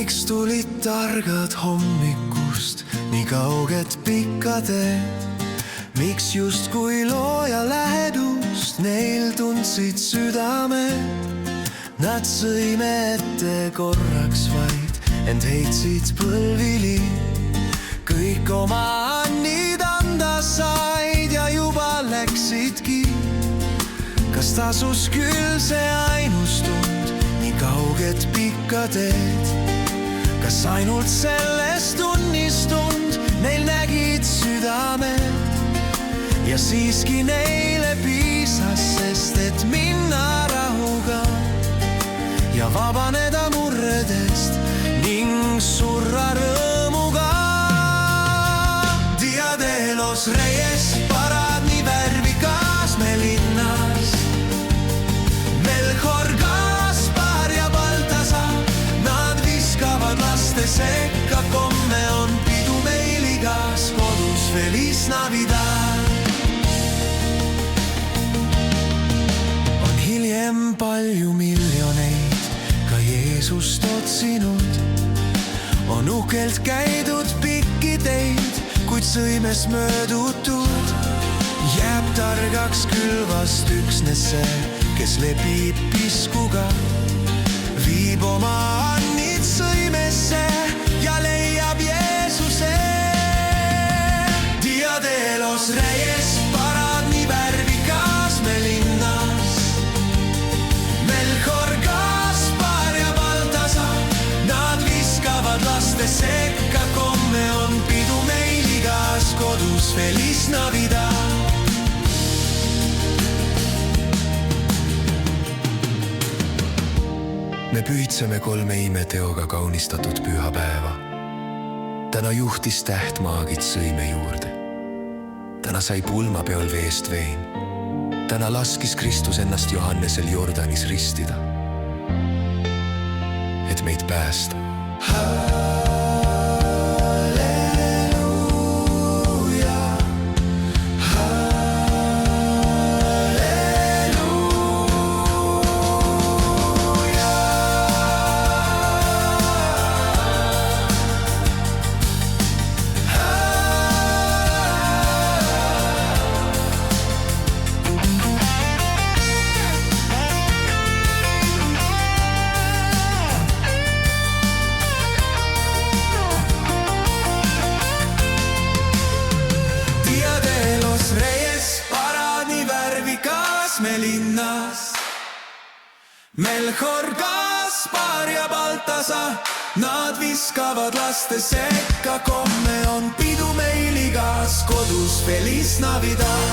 miks tulid targad hommikust nii kauged pikka teed? Miks justkui looja lähedust neil tundsid südamed? Nad sõime ette korraks vaid, ent heitsid põlvili. Kõik oma annid anda said ja juba läksidki. Kas tasus küll see ainus tund nii kauged pikka teed? Kas ainult sellest tunnistund neil nägid südamed? Ja siiski neile piisas, sest et minna rahuga ja vabaneda murredest ning surra rõõmuga. Dia de los Reyes, parad nii värvikas me linnas. Melchor, Gaspar ja Baltasar, nad viskavad laste sekka. Komme on pidu meil igas kodus, Feliz Navidad. On hiljem palju miljoneid ka Jeesust otsinud. On uhkelt käidud pikki teid, kuid sõimes möödutud. Jääb targaks küll vast üksnes see, kes lepib piskuga. Viib oma annid sõimesse ja leiab Jeesuse. Dia de los Reyes, parad nii värvikas me linnas. Melchor, Gaspar ja Baltasar, nad viskavad laste sekka. Komme on pidu meil igas kodus, Feliz Navidad. Me püüdseme 3 imeteoga kaunistatud pühapäeva. Täna juhtis täht maagid sõime juurde. Täna sai pulmapeol veest vein. Täna laskis Kristus ennast Johannesel Jordanis ristida, et meid päästa. Me linnas. Melchor, Gaspar ja Baltasar, nad viskavad laste sekka. Komme on pidu meil igas kodus, Feliz Navidad.